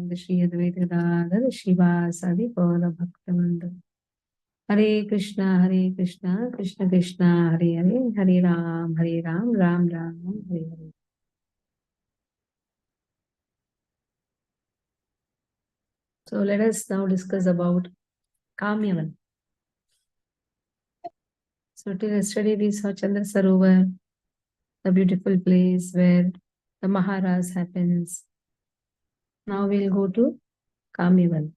Nityananda Shri Advaita Gadadhar Shivasadi Gaura Bhaktivinoda. Hare Krishna, Krishna Krishna, Hare Hare, Hare Ram, Ram Ram, Hare Hare. So let us now discuss about Kamyavan. So till yesterday we saw Chandra Sarovar, the beautiful place where the Maharaj happens. Now we'll go to Kamyavan.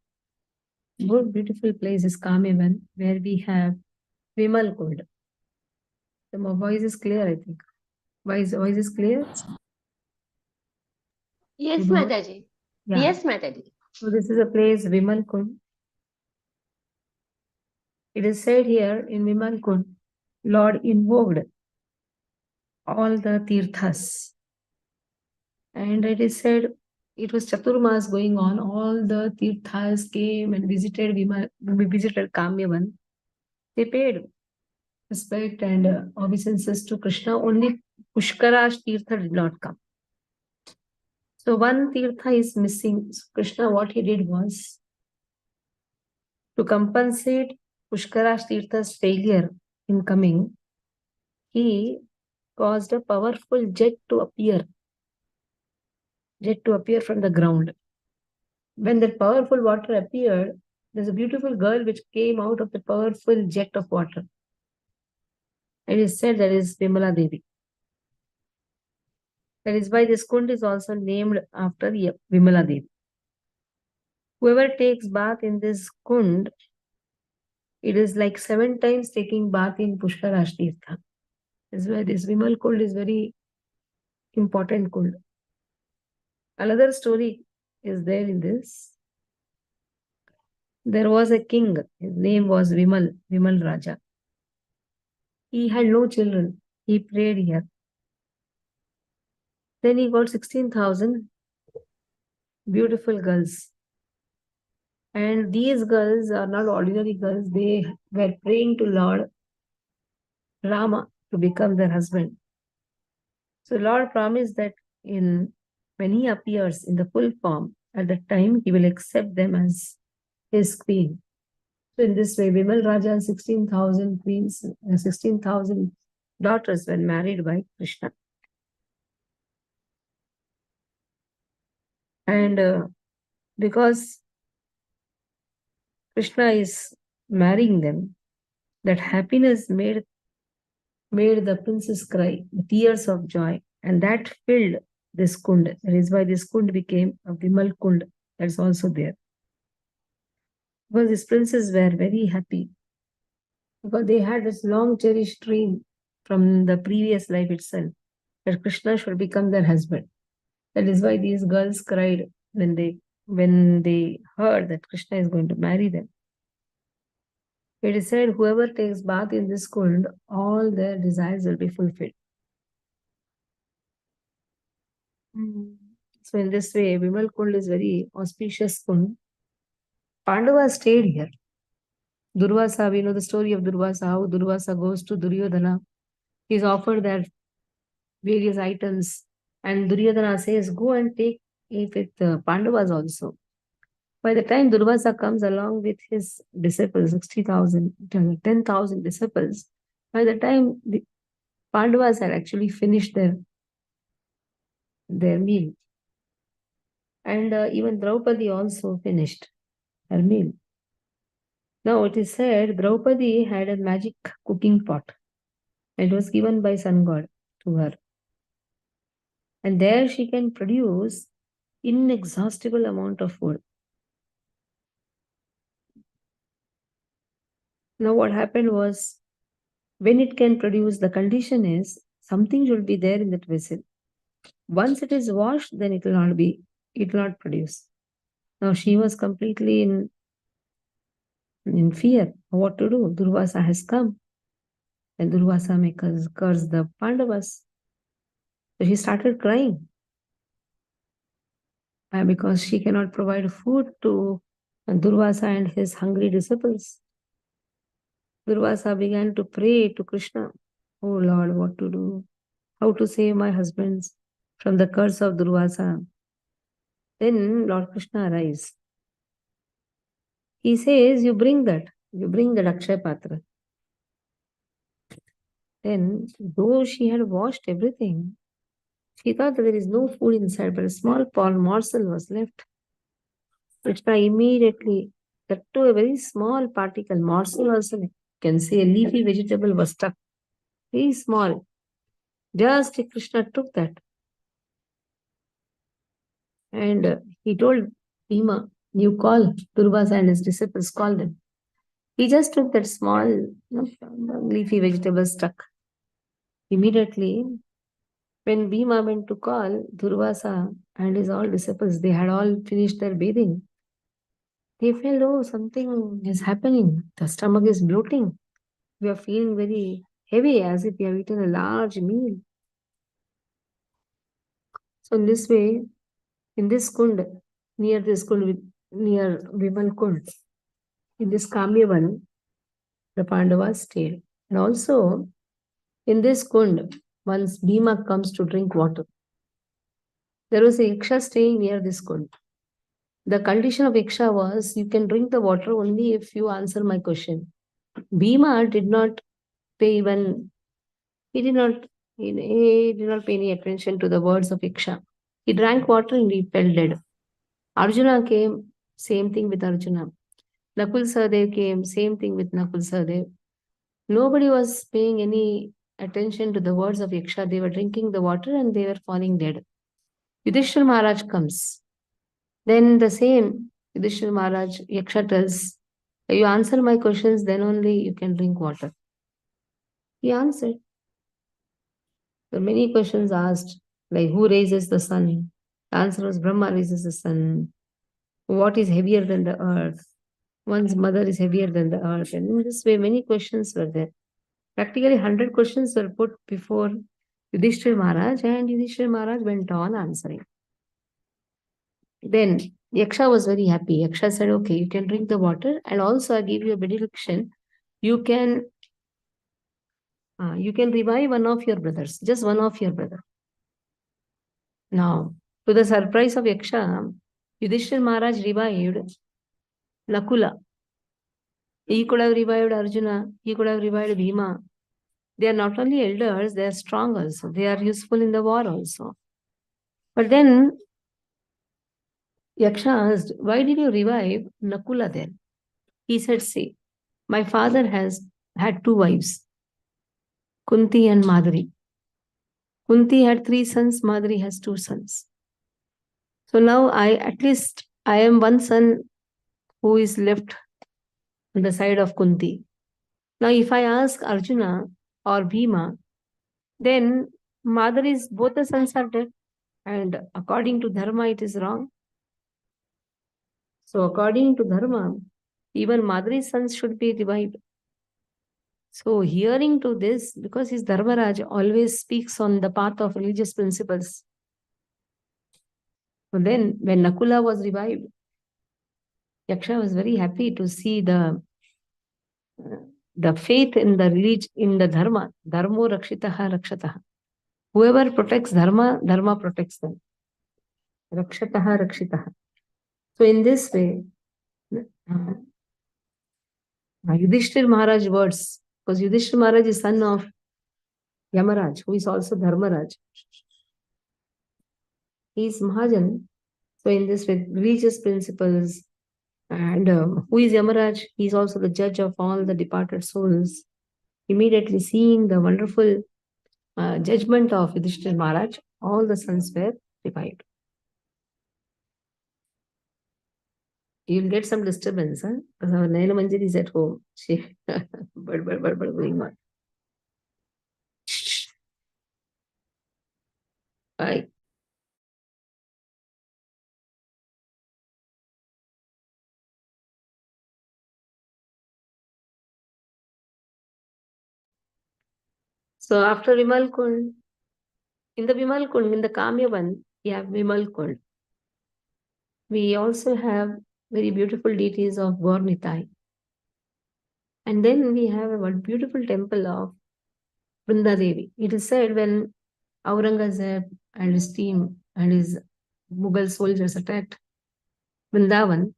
Good beautiful place is Kamyavan, where we have Vimal Kund. The voice is clear, I think. Voice is clear? Yes, Mataji. Yeah. Yes, Mataji. So this is a place, Vimal Kund. It is said here in Vimal Kund, Lord invoked all the tirthas. And it is said it was Chaturmas going on. All the tirthas came and visited Kamyavan. They paid respect and obeisances to Krishna. Only Pushkarash Tirtha did not come. So one Tirtha is missing. So Krishna, what he did was to compensate Pushkarash Tirtha's failure in coming, he caused a powerful jet to appear from the ground. When that powerful water appeared, there's a beautiful girl which came out of the powerful jet of water. It is said that is Vimala Devi. That is why this kund is also named after Vimala Devi. Whoever takes bath in this kund, it is like 7 times taking bath in Pushkarash Tirtha. This is why this Vimal Kund is very important kund. Another story is there in this. There was a king. His name was Vimal Raja. He had no children. He prayed here. Then he got 16,000 beautiful girls. And these girls are not ordinary girls. They were praying to Lord Rama to become their husband. So Lord promised that when he appears in the full form, at that time he will accept them as his queen. So in this way, Vimal Raja's 16,000 queens, 16,000 daughters were married by Krishna. And because Krishna is marrying them, that happiness made the princess cry, tears of joy, and that filled this kund. That is why this kund became a Vimal Kund. That's also there. Because these princes were very happy because they had this long cherished dream from the previous life itself that Krishna should become their husband. That is why these girls cried when they heard that Krishna is going to marry them. It is said whoever takes bath in this kund, all their desires will be fulfilled. So in this way, Vimal Kund is very auspicious kund. Pandavas stayed here. Durvasa, we know the story of Durvasa, how Durvasa goes to Duryodhana. He's offered that various items and Duryodhana says, go and take it with Pandavas also. By the time Durvasa comes along with his disciples, 60,000, 10,000 disciples, by the time the Pandavas had actually finished their meal. And even Draupadi also finished her meal. Now it is said Draupadi had a magic cooking pot. It was given by Sun God to her. And there she can produce inexhaustible amount of food. Now what happened was, when it can produce, the condition is something should be there in that vessel. Once it is washed, then it will not produce. Now she was completely in fear. What to do? Durvasa has come. And Durvasa may curse the Pandavas. So she started crying. Because she cannot provide food to Durvasa and his hungry disciples. Durvasa began to pray to Krishna. Oh Lord, what to do? How to save my husbands from the curse of Durvasa? Then Lord Krishna arrives. He says, you bring that Akshay Patra. Then, though she had washed everything, she thought that there is no food inside, but a small morsel was left. Krishna immediately, that to a very small particle, morsel also, you can see a leafy vegetable was stuck, very small. Just Krishna took that and he told Bhima, you call Durvasa and his disciples, call them. He just took that small leafy vegetable stuck. Immediately, when Bhima went to call Durvasa and his all disciples, they had all finished their bathing. They felt, oh, something is happening. The stomach is bloating. We are feeling very heavy as if we have eaten a large meal. So in this way, in this kund, near this kund, near Vimal Kund, in this Kamyavan, the Pandavas stayed. And also, in this kund, once Bhima comes to drink water, there was a Yaksha staying near this kund. The condition of Yaksha was, you can drink the water only if you answer my question. Bhima did not pay even, he did not, he did not pay any attention to the words of Yaksha. He drank water and he fell dead. Arjuna came, same thing with Arjuna. Nakul Sahadev came, same thing with Nakul Sahadev. Nobody was paying any attention to the words of Yaksha. They were drinking the water and they were falling dead. Yudhishthira Maharaj comes. Then the same Yudhishthira Maharaj, Yaksha tells, you answer my questions, then only you can drink water. He answered. There are many questions asked, like who raises the sun? The answer was Brahma raises the sun. What is heavier than the earth? One's mother is heavier than the earth. And in this way, many questions were there. Practically 100 questions were put before Yudhishthira Maharaj, and Yudhishthira Maharaj went on answering. Then Yaksha was very happy. Yaksha said, okay, you can drink the water, and also I give you a benediction. You can revive one of your brothers, just one of your brother. Now, to the surprise of Yaksha, Yudhishthira Maharaj revived Nakula. He could have revived Arjuna. He could have revived Bhima. They are not only elders, they are strong also. They are useful in the war also. But then Yaksha asked, why did you revive Nakula then? He said, see, my father has had two wives, Kunti and Madri. Kunti had 3 sons, Madri has 2 sons. So now I am one son who is left on the side of Kunti. Now if I ask Arjuna or Bhima, then Madri's both the sons are dead. And according to Dharma, it is wrong. So according to Dharma, even Madri's sons should be revived. So hearing to this, because his Dharmaraj always speaks on the path of religious principles. So then when Nakula was revived, Yaksha was very happy to see the faith in the religion, in the Dharma. Dharmo rakshitaha rakshataha. Whoever protects Dharma, Dharma protects them. Rakshataha rakshitaha. So in this way, Yudhishthir Maharaj words, because Yudhishthir Maharaj is son of Yamaraj, who is also Dharmaraj. He is Mahajan. So in this way, religious principles, and who is Yamaraj? He is also the judge of all the departed souls. Immediately seeing the wonderful judgment of Yudhishthir Maharaj, all the sons were revived. You'll get some disturbance, huh? Because our Naina Manjari is at home. She but going on. Bye. So after Vimal Kund, in the Vimal Kund, in the Kamyavan, we have Vimal Kund. We also have very beautiful deities of Gornitai. And then we have a beautiful temple of Vrindadevi. It is said when Aurangzeb and his team and his Mughal soldiers attacked Vrindavan,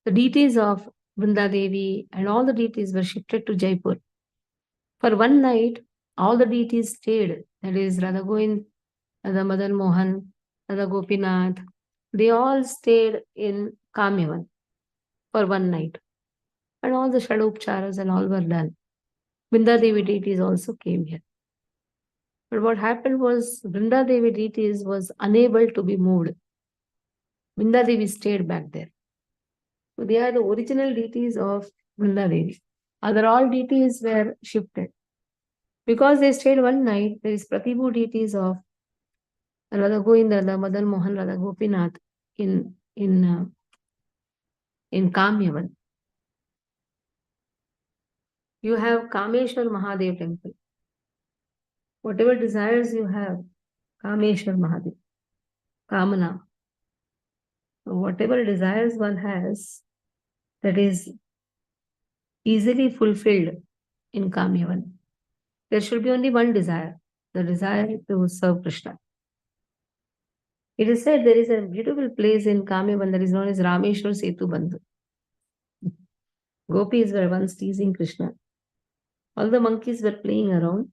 the deities of Vrinda Devi and all the deities were shifted to Jaipur. For one night, all the deities stayed. That is Radha Govind, Radha Madan Mohan, Radha Gopinath. They all stayed in Kamyavan for one night. And all the Shadopcharas and all were done. Vrinda Devi deities also came here. But what happened was Vrinda Devi deities was unable to be moved. Vrinda Devi stayed back there. So they are the original deities of Vrinda Devi. Other all deities were shifted. Because they stayed one night, there is Pratibhu deities of Radha Govinda, Radha Madan Mohan, Radha Gopinath in Kamyavan. You have Kameshwar Mahadev temple. Whatever desires you have, Kameshwar Mahadev, Kamana. Whatever desires one has, that is easily fulfilled in Kamyavan. There should be only one desire, the desire to serve Krishna. It is said there is a beautiful place in Kamyavan that is known as Rameshwar Setu Bandhu. Gopis were once teasing Krishna. All the monkeys were playing around.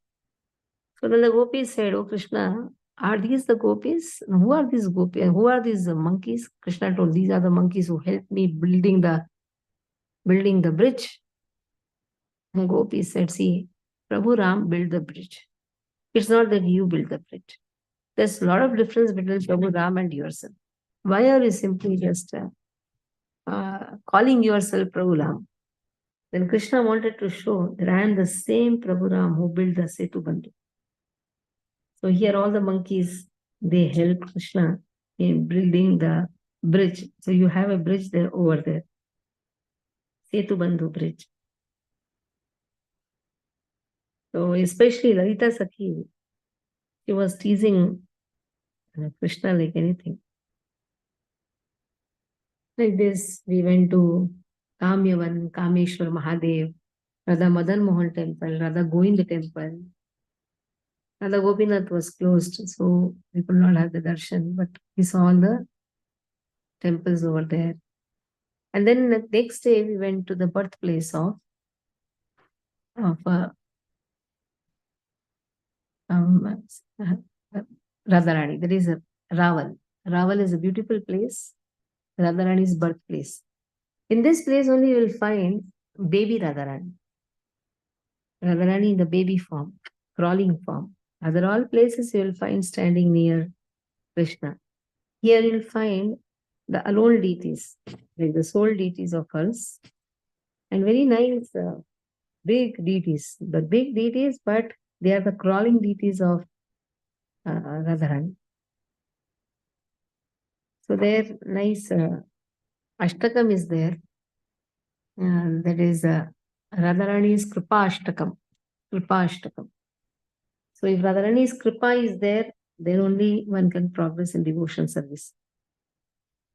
So then the gopis said, "Oh Krishna, are these the gopis? Who are these gopis? Who are these monkeys?" Krishna told, "These are the monkeys who helped me building the bridge." And gopis said, "See, Prabhu Ram built the bridge. It's not that you built the bridge. There's a lot of difference between Prabhu Ram and yourself. Why are you simply just calling yourself Prabhu Ram?" Then Krishna wanted to show that I am the same Prabhu Ram who built the Setu Bandhu. So here all the monkeys, they help Krishna in building the bridge. So you have a bridge there over there. Setu Bandhu bridge. So especially Lalita Sakhi, she was teasing Krishna like anything. Like this, we went to Kamyavan, Kameshwar Mahadev, Radha Madan Mohan temple, Radha Govind temple. Radha Gopinath was closed, so we could not have the darshan, but we saw all the temples over there. And then the next day we went to the birthplace of Radharani. That is Raval. Raval is a beautiful place. Radharani's birthplace. In this place only you will find baby Radharani. Radharani in the baby form, crawling form. Other all places you will find standing near Krishna. Here you will find the alone deities, like the soul deities of hers, and very nice big deities. The big deities, but they are the crawling deities of Radharani. So their nice Ashtakam is there. That is Radharani's Kripa Ashtakam. Kripa Ashtakam. So if Radharani's Kripa is there, then only one can progress in devotion service.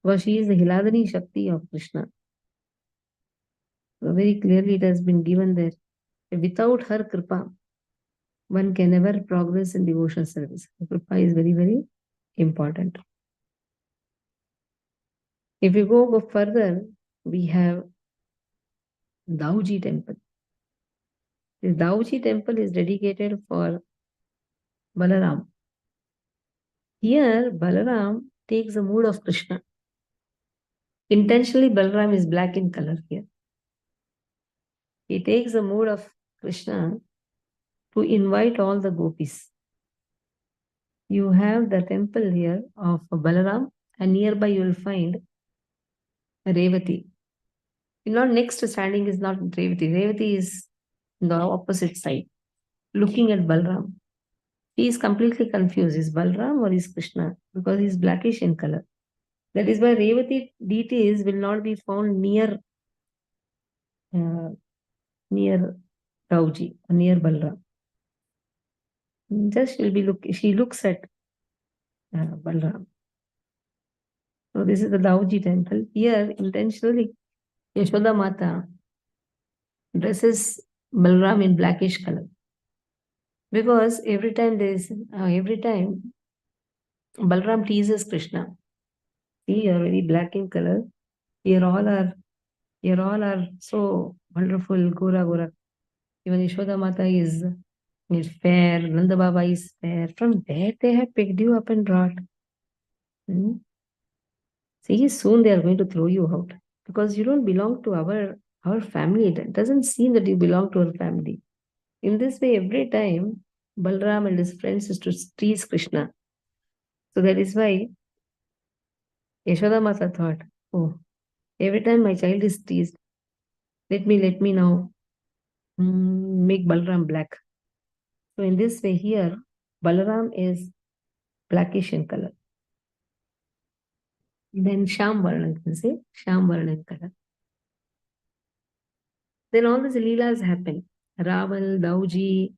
Because she is the Hiladani Shakti of Krishna. So very clearly it has been given there. Without her Kripa, one can never progress in devotion service. Kripa is very, very important. If we go further, we have Dauji temple. This Dauji temple is dedicated for Balaram. Here, Balaram takes the mood of Krishna. Intentionally, Balaram is black in color here. He takes the mood of Krishna to invite all the gopis. You have the temple here of Balaram, and nearby you will find Revati. Not next standing is not Revati. Revati is on the opposite side, looking at Balaram. He is completely confused. Is Balaram or is Krishna? Because he is blackish in color. That is why Revati deities will not be found near Rauji, near Balaram. Just she looks at Balaram. So this is the Dauji temple. Here, intentionally, Yashoda Mata dresses Balaram in blackish color. Because every time Balaram teases Krishna. See, you're very black in color. You're all are so wonderful, Gora Gora. Even Yashoda Mata is fair, Nanda Baba is fair. From where they have picked you up and brought? Hmm? See, soon they are going to throw you out because you don't belong to our family. It doesn't seem that you belong to our family. In this way, every time Balram and his friends used to tease Krishna. So that is why Yashoda Mata thought, oh, every time my child is teased, let me now make Balram black. So in this way here, Balaram is blackish in color. Then Sham Varna, you can say, Sham Varna in color. Then all these Leelas happen. Raval, Dauji,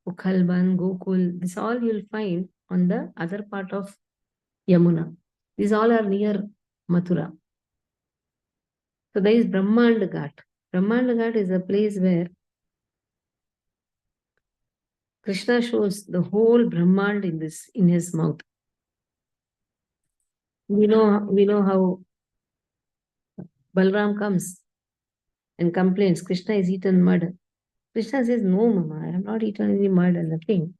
Ukhalban, Gokul, this all you'll find on the other part of Yamuna. These all are near Mathura. So there is Brahmand Ghat. Brahmand Ghat is a place where Krishna shows the whole Brahmand in his mouth. We know how Balram comes and complains, Krishna has eaten mud. Krishna says, no, Mama, I have not eaten any mud and nothing.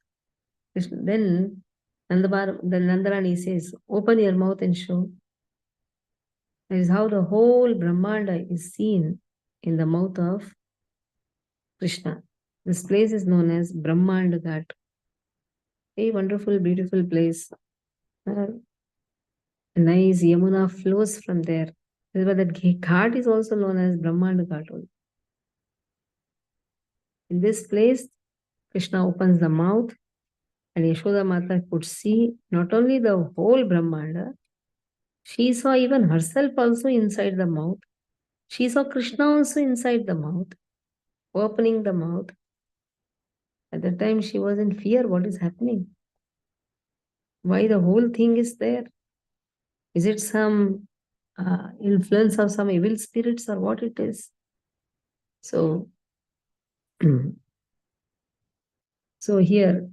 Then Nandarani says, open your mouth and show. That is how the whole Brahmanda is seen in the mouth of Krishna. This place is known as Brahmanda Ghat. A wonderful, beautiful place. Nice Yamuna flows from there. That is why that ghat is also known as Brahmanda Ghat. In this place, Krishna opens the mouth and Yashoda Mata could see not only the whole Brahmanda, she saw even herself also inside the mouth. She saw Krishna also inside the mouth, opening the mouth. At that time, she was in fear. What is happening? Why the whole thing is there? Is it some influence of some evil spirits or what it is? So, so here,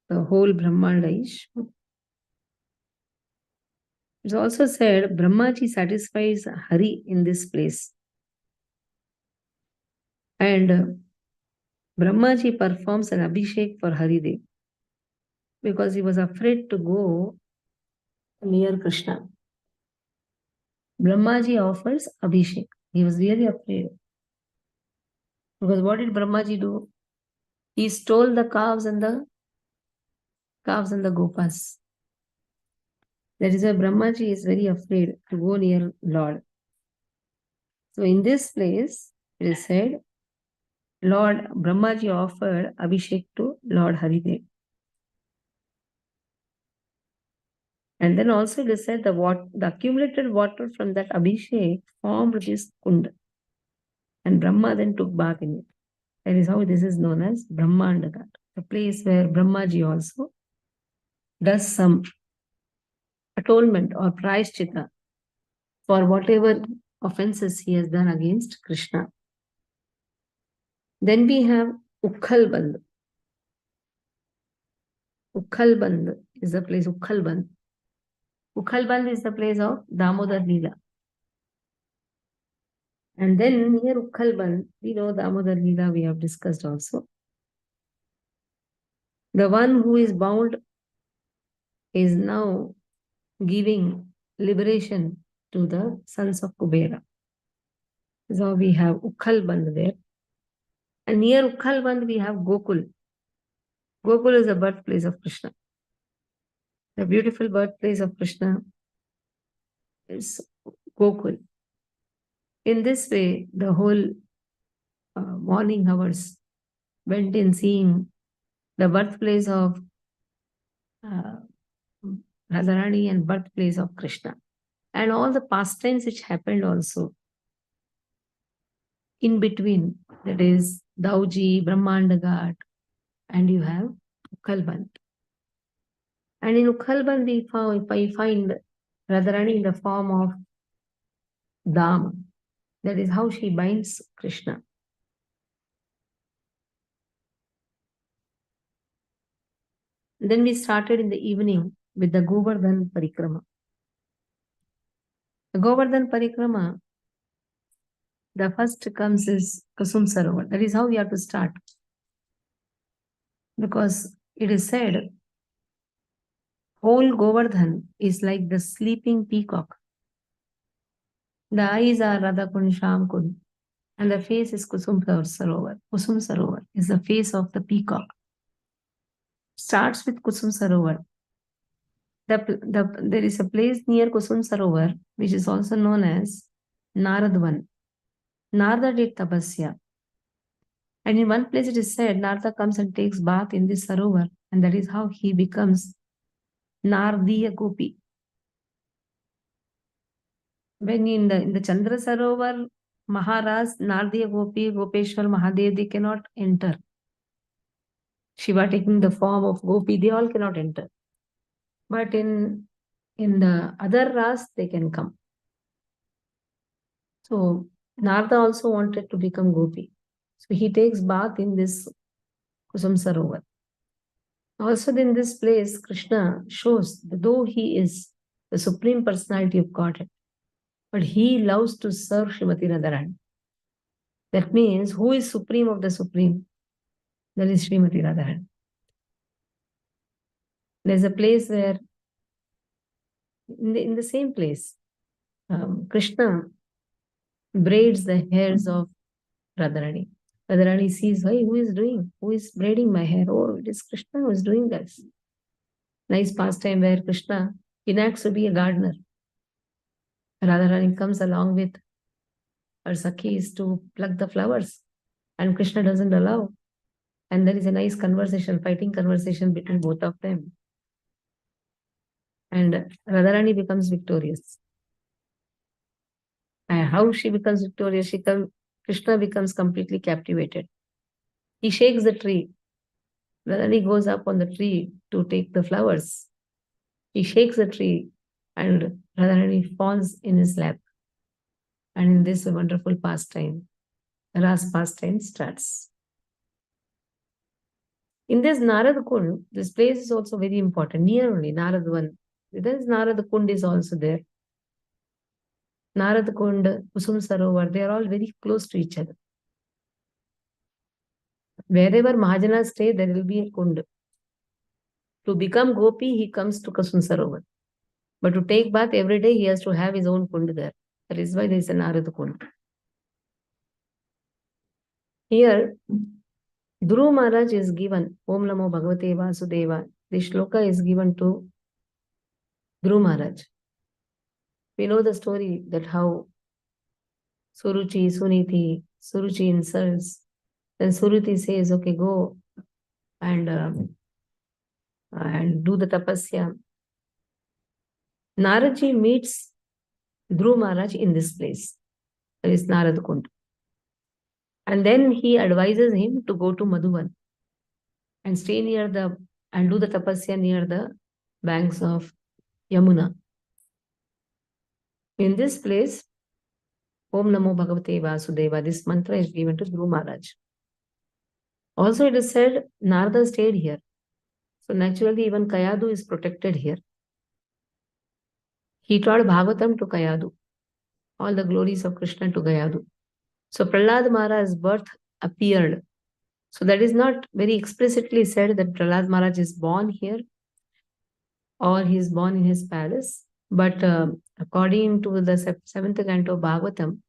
the whole Brahmanda is. It's also said Brahmaji satisfies Hari in this place. And Brahmaji performs an abhishek for Haridev because he was afraid to go near Krishna. Brahmaji offers abhishek. He was really afraid. Because what did Brahmaji do? He stole the calves and the gopas. That is why Brahmaji is very afraid to go near Lord. So in this place, it is said, Lord Brahmaji offered abhishek to Lord Haridev. And then also it is said the accumulated water from that abhishek formed this kund. And Brahma then took bath in it. That is how this is known as Brahmanda Ghat, the place where Brahmaji also does some atonement or prayashchita for whatever offenses he has done against Krishna. Then we have Ukhalband. Ukhalband is the place, Ukhalband. Ukhalband is the place of Damodar Leela. And then near Ukhalband, we know Damodar Leela we have discussed also. The one who is bound is now giving liberation to the sons of Kubera. So we have Ukhalband there. And near Ukhalband we have Gokul. Gokul is the birthplace of Krishna. The beautiful birthplace of Krishna is Gokul. In this way, the whole morning hours went in seeing the birthplace of Radharani and birthplace of Krishna. And all the pastimes which happened also in between, that is Dauji, Brahmanda Ghat, and you have Ukhalband. And in Ukhalband, we find Radharani in the form of Dam. That is how she binds Krishna. Then we started in the evening with the Govardhan Parikrama. The Govardhan Parikrama, the first comes is Kusum Sarovar. That is how we have to start. Because it is said, whole Govardhan is like the sleeping peacock. The eyes are Radha Kund, Sham Kund, and the face is Kusum Sarovar. Kusum Sarovar is the face of the peacock. Starts with Kusum Sarovar. There is a place near Kusum Sarovar, which is also known as Naradvan. Narada did tapasya. And in one place it is said, Narada comes and takes bath in this Sarovar, and that is how he becomes Nardiya Gopi. When in the Chandra Sarovar, Maharaj, Nardiya Gopi, Gopeshwar, Mahadev, they cannot enter. Shiva taking the form of Gopi, they all cannot enter. But in the other Ras, they can come. So Narada also wanted to become Gopi. So he takes bath in this Kusum Sarovar. Also in this place, Krishna shows that though he is the Supreme Personality of Godhead, but he loves to serve Srimati Radharani. That means, who is Supreme of the Supreme? That is Srimati Radharani. There's a place where, in the same place, Krishna braids the hairs of Radharani. Radharani sees, hey, who is braiding my hair? Oh, it is Krishna who is doing this. Nice pastime where Krishna enacts to be a gardener. Radharani comes along with her Sakhis to pluck the flowers, and Krishna doesn't allow. And there is a nice conversation, fighting conversation between both of them. And Radharani becomes victorious. And how she becomes victorious? Krishna becomes completely captivated. He shakes the tree. Radharani goes up on the tree to take the flowers. He shakes the tree, and Radharani falls in his lap. And in this wonderful pastime, Ras pastime starts. In this Narad Kund, this place is also very important. Near only Naradvan. This Narad Kund is also there. Narad Kund, Kusum Sarovar, they are all very close to each other. Wherever Mahajanas stay, there will be a Kund. To become Gopi, he comes to Kusum Sarovar. But to take bath every day, he has to have his own Kund there. That is why there is a Narad Kund. Here, Dhruv Maharaj is given, Om Namo Bhagavate Vasudeva. This shloka is given to Dhruv Maharaj. We know the story that how Suruchi insults. Then Suruti says, okay, go and do the tapasya. Naradji meets Dhruv Maharaj in this place. That is Narad Kund. And then he advises him to go to Madhuvan and stay and do the tapasya near the banks of Yamuna. In this place, Om Namo Bhagavate Vasudeva, this mantra is given to Dhruv Maharaj. Also, it is said Narada stayed here. So naturally, even Kayadu is protected here. He taught Bhagavatam to Kayadu, all the glories of Krishna to Kayadu. So Prahlad Maharaj's birth appeared. So that is not very explicitly said that Prahlad Maharaj is born here or he is born in his palace. But according to the seventh canto of Bhagavatam,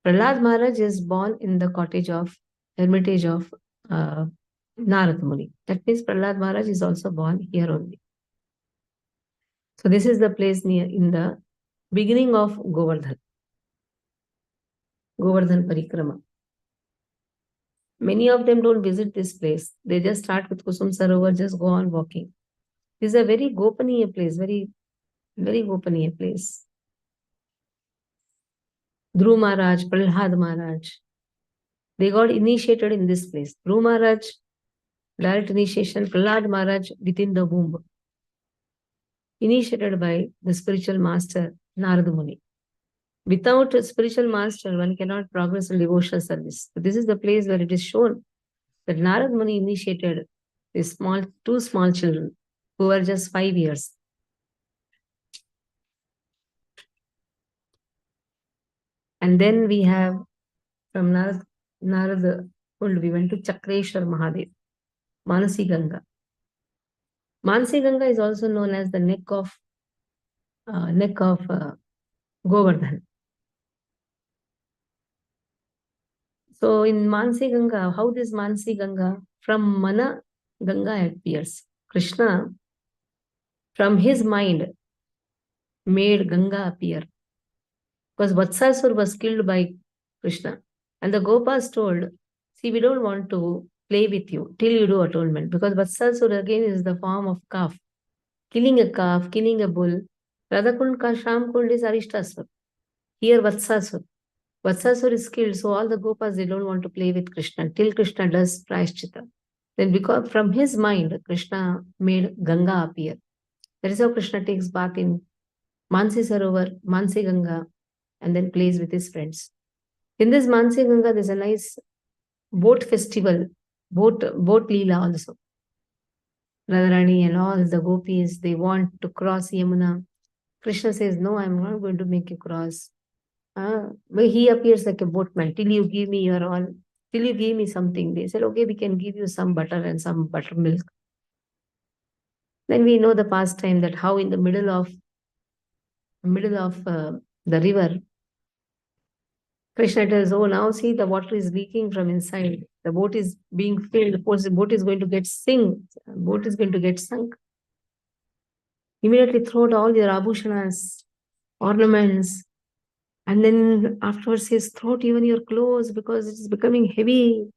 Prahlad Maharaj is born in the hermitage of Narad Muni. That means Prahlad Maharaj is also born here only. So this is the place in the beginning of Govardhan Parikrama. Many of them don't visit this place. They just start with Kusum Sarovar, just go on walking. This is a very Gopaniya place, very, very Gopaniya place. Dhruv Maharaj, Prahlad Maharaj, they got initiated in this place. Dhruv Maharaj, direct initiation, Prahlad Maharaj within the womb. Initiated by the spiritual master, Narada Muni. Without a spiritual master, one cannot progress in devotional service. So this is the place where it is shown that Narad Muni initiated two small children who were just 5 years. And then we have from Narada Kund, we went to Chakreshwar Mahadev, Manasi Ganga. Manasi Ganga is also known as the neck of Govardhan. So in Mansi Ganga, how this Mansi Ganga? From Mana, Ganga appears. Krishna, from his mind, made Ganga appear. Because Vatsasur was killed by Krishna. And the Gopas told, see, we don't want to play with you till you do atonement. Because Vatsasur again is the form of calf. Killing a calf, killing a bull. Radhakund ka Shamkund is Arishtasur. Here Vatsasur. Vatsasur is killed, so all the Gopas, they don't want to play with Krishna till Krishna does Prayashchita. Then because from his mind, Krishna made Ganga appear. That is how Krishna takes bath in Mansi Sarovar, Mansi Ganga, and then plays with his friends. In this Mansi Ganga, there's a nice boat festival, boat Leela also. Radharani and all the gopis, they want to cross Yamuna. Krishna says, no, I'm not going to make you cross. But he appears like a boatman. Till you give me your all, till you give me something. They said, okay, we can give you some butter and some buttermilk. Then we know the pastime that how in the middle of the river, Krishna tells, oh, now see the water is leaking from inside. The boat is being filled. The boat is going to get sink. The boat is going to get sunk. Immediately throw out all your abhushanas, ornaments, and then afterwards says, throw out even your clothes because it is becoming heavy.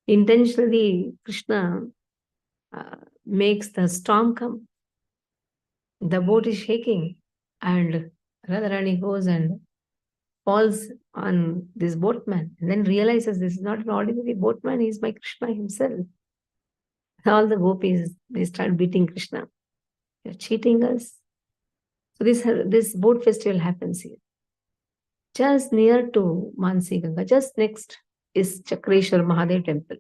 Intentionally, Krishna makes the storm come. The boat is shaking, and Radharani goes and falls on this boatman, and then realizes this is not an ordinary boatman, he is my Krishna himself. All the gopis, they start beating Krishna. You're cheating us. So this boat festival happens here. Just near to Mansi Ganga, just next is Chakreshwar Mahadev temple.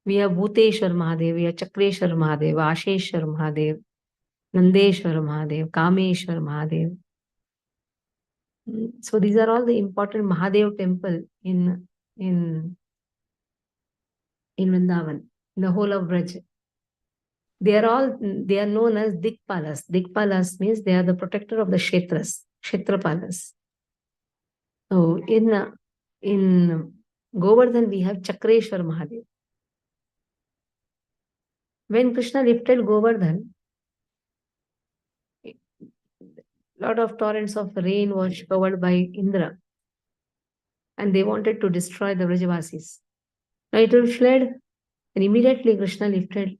We have Bhuteshwar Mahadev, we have Chakreshwar Mahadev, Asheshwar Mahadev, Nandeshwar Mahadev, Kameshwar Mahadev. So these are all the important Mahadev temple in Vrindavan, in the whole of Vraj. They are known as Dikpalas. Dikpalas means they are the protector of the Kshetras, Kshetrapalas. So in Govardhan we have Chakreshwar Mahadev. When Krishna lifted Govardhan, lot of torrents of rain was showered by Indra, and they wanted to destroy the Vrajavasis. Now it will fled, and immediately Krishna lifted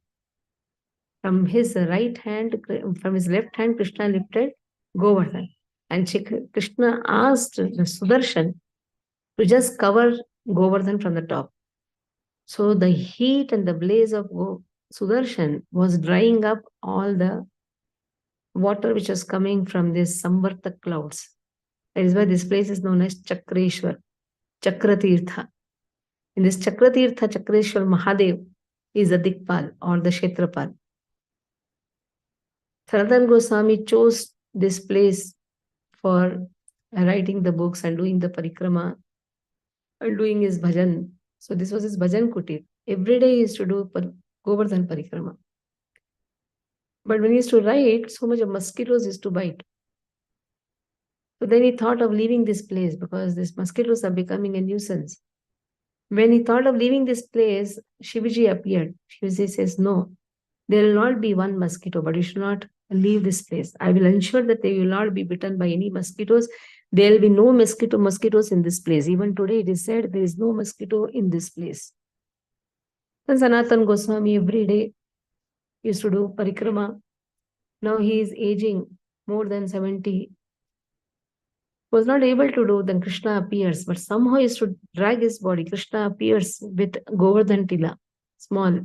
from his right hand, from his left hand, Krishna lifted Govardhan. And Krishna asked Sudarshan to just cover Govardhan from the top. So the heat and the blaze of Sudarshan was drying up all the water which was coming from these Samvartak clouds. That is why this place is known as Chakreshwar, Chakratirtha. In this Chakratirtha, Chakreshwar Mahadev is the Dikpal or the Kshetrapal. Sanatana Goswami chose this place for writing the books and doing the parikrama and doing his bhajan. So this was his bhajan kutir. Every day he used to do Govardhan parikrama. But when he used to write, so much of mosquitoes used to bite. So then he thought of leaving this place because these mosquitoes are becoming a nuisance. When he thought of leaving this place, Shivaji appeared. Shivaji says, no, there will not be one mosquito, but you should not leave this place. I will ensure that they will not be bitten by any mosquitoes. There will be no mosquitoes in this place. Even today it is said there is no mosquito in this place. Then Sanatana Goswami every day used to do parikrama. Now he is aging more than 70. Was not able to do, then Krishna appears, but somehow he used to drag his body. Krishna appears with Govardhan Tila, small,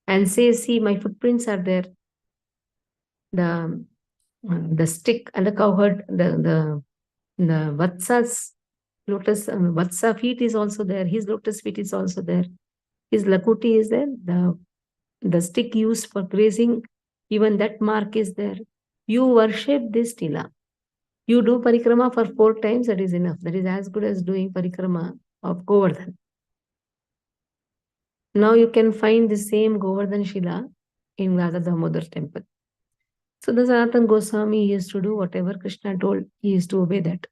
and says, see, my footprints are there. The stick and the cowherd, the Vatsa's lotus, Vatsa feet is also there. His lotus feet is also there. His lakuti is there. The stick used for grazing, even that mark is there. You worship this Tila. You do parikrama for 4 times, that is enough. That is as good as doing parikrama of Govardhan. Now you can find the same Govardhan Shila in Radha Damodar temple. So the Sanatana Goswami used to do whatever Krishna told, he used to obey that.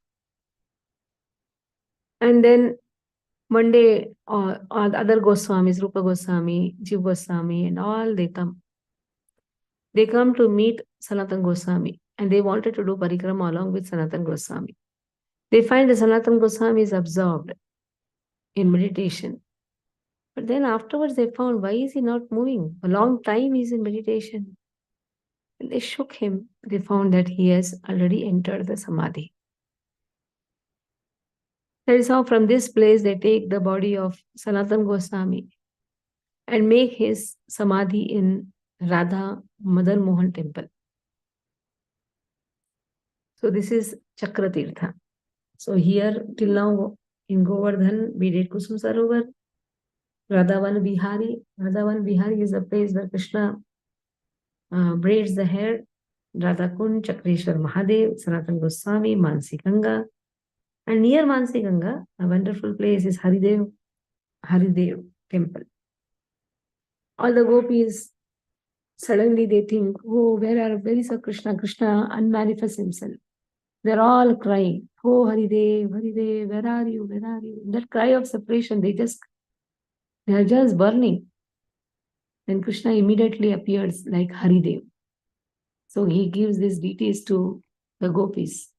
And then one day, all the other Goswamis, Rupa Goswami, Jiv Goswami, and all they come. They come to meet Sanatana Goswami and they wanted to do parikrama along with Sanatana Goswami. They find that Sanatana Goswami is absorbed in meditation. But then afterwards they found, why is he not moving? A long time he's in meditation. And they shook him. They found that he has already entered the samadhi. That is how from this place they take the body of Sanatana Goswami and make his samadhi in Radha Madan Mohan temple. So this is Chakra Tirtha. So here till now in Govardhan we did Kusum Sarovar, Radhavan Bihari. Radhavan Bihari is a place where Krishna braids the hair. Radha Kund, Chakreshwar Mahadev, Sanatana Goswami, Mansi Ganga. And near Mansi Ganga, a wonderful place is Haridev temple. All the gopis, suddenly they think, oh, where is Krishna? Krishna unmanifests himself. They're all crying, oh, Haridev, Haridev, where are you? Where are you? That cry of separation, they are just burning. Then Krishna immediately appears like Haridev. So he gives these details to the gopis.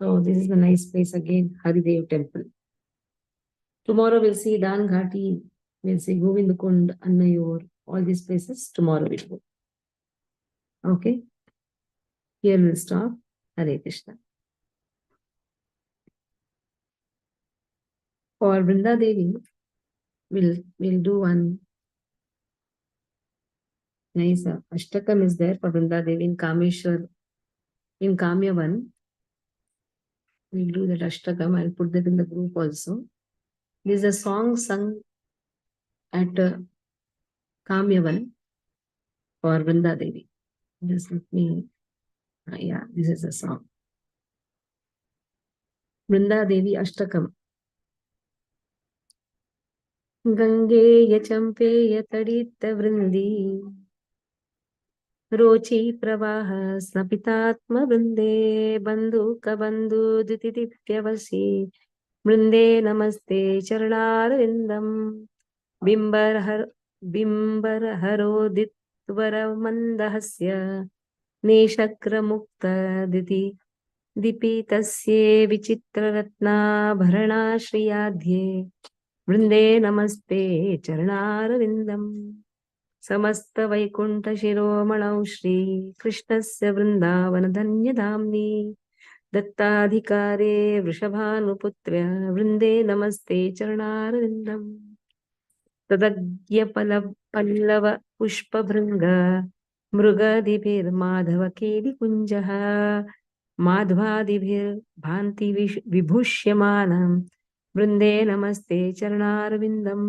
So this is a nice place again, Haridev temple. Tomorrow we'll see Dan Ghati, we'll see Govind Kund, Annayor, all these places. Tomorrow we'll go. Okay? Here we'll stop. Hare Krishna. For Vrinda Devi, we'll do one nice Ashtakam is there for Vrinda Devi in Kameshwar, in Kamyavan. We'll do that Ashtakam. I'll put that in the group also. This is a song sung at Kamyavan for Vrinda Devi. Just let me, yeah, this is a song. Vrinda Devi Ashtakam. Gangeya Champeya Tadita Vrindi Rochi Pravaha Snapitatma Vrinde Bandhuka Bandhu Dutitityavasi Vrinde Namaste Charnarvindam Bimbar Harodhitvara Mandahasya Neshakra Mukta Diti Dipitasye Vichitraratna Bharana Shriyadhye Vrinde Namaste Charnarvindam समस्त वैकुंठ शिरोमणौ श्री कृष्णस्य वृंदावन धन्य धाम्नि दत्ताधिकारे वृषभानुपुत्र वृंदे नमस्ते चरणारविन्दम् तदज्ञ पल्लव पुष्पभृङ्ग मृगधिभिर्माधव केलिकुञ्जः माध्वादिभिर्भान्ति विभूष्यमानम् वृंदे नमस्ते चरणारविन्दम्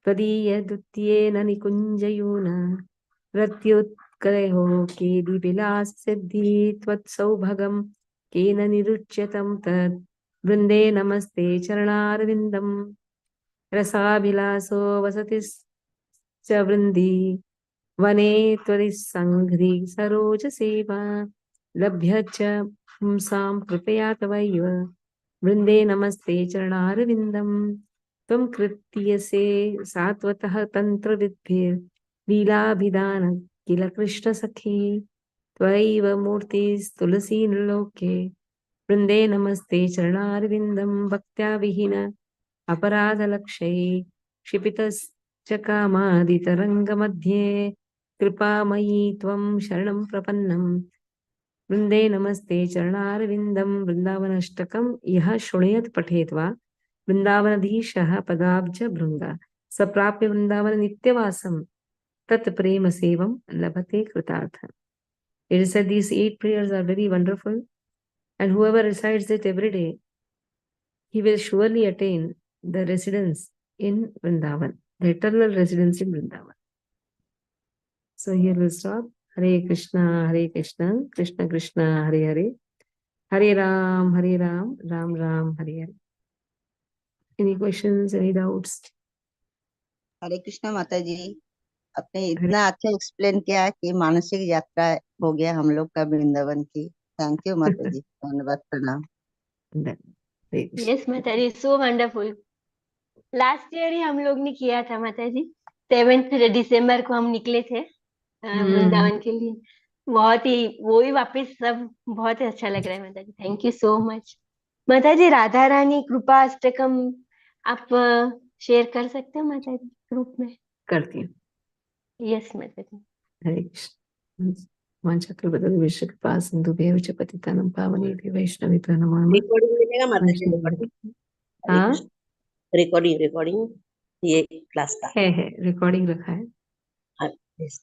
त्वदीयद्वितीयेन निकुञ्जयून रत्योत्कलयो केलिविलाससिद्धि त्वत्सौभगं केन निरुच्यतं तत् वृन्दे नमस्ते चरणारविन्दम् रसाभिलासो वसतिश्च वृन्दी वने त्वरिसङ्घ्रि सरोजसेवा लभ्य च पुंसां कृपया तवैव वृन्दे नमस्ते चरणारविन्दम् त्वं कृत्यसे सात्वतः तन्त्रविद्भिर्लीलाभिधान किल कृष्णसखी त्वयैव मूर्तिस्तुलसी नृलोके वृन्दे नमस्ते चरणारविन्दं भक्त्या विहीन अपराधलक्षै क्षिपितश्च कामादितरङ्गमध्ये कृपामयी त्वं शरणं प्रपन्नं वृन्दे नमस्ते चरणारविन्दं वृन्दावनाष्टकं यः शृणुयात् पठेत् वा वृंदावनधीशः पदाब्ज भृंग सप्राप्य Vrindavan नित्यवासम tat prema sevam labhate kritartha. It is said these 8 prayers are very wonderful, and whoever recites it every day, he will surely attain the residence in Vrindavan, the eternal residence in Vrindavan. So here we'll stop. Hare Krishna Krishna Krishna Hare Hare, Hare Ram Ram Ram Hare Hare. Any questions, any doubts? Hare Krishna माता जी, आपने हरे इतना अच्छा explain किया कि मानसिक यात्रा हो गया हम लोग का वृंदावन की। थैंक यू माता जी, धन्यवाद, प्रणाम। हरे कृष्ण। यस माता जी, सो वंडरफुल। लास्ट ईयर ही हम लोग ने किया था माता जी। 7 दिसंबर को हम निकले थे वृंदावन के लिए। बहुत ही वो ही वापस सब बहुत ही अच्छा लग रहा है माता जी। थैंक यू सो मच माता जी। राधा रानी कृपा अष्टकम आप शेयर कर सकते हो माता जी ग्रुप में? करती हूँ। यस माता जी। हरे कृष्ण। वाञ्छाकल्पतरुभ्यश्च कृपा सिन्धुभ्यः च पतितानां पावनेभ्यो वैष्णवेभ्यो नमो नमः। रिकॉर्डिंग मिलेगा माता जी? रिकॉर्डिंग? हरे हाँ, कृष्ण। रिकॉर्डिंग ये क्लास का है रिकॉर्डिंग रखा है। हाँ, yes।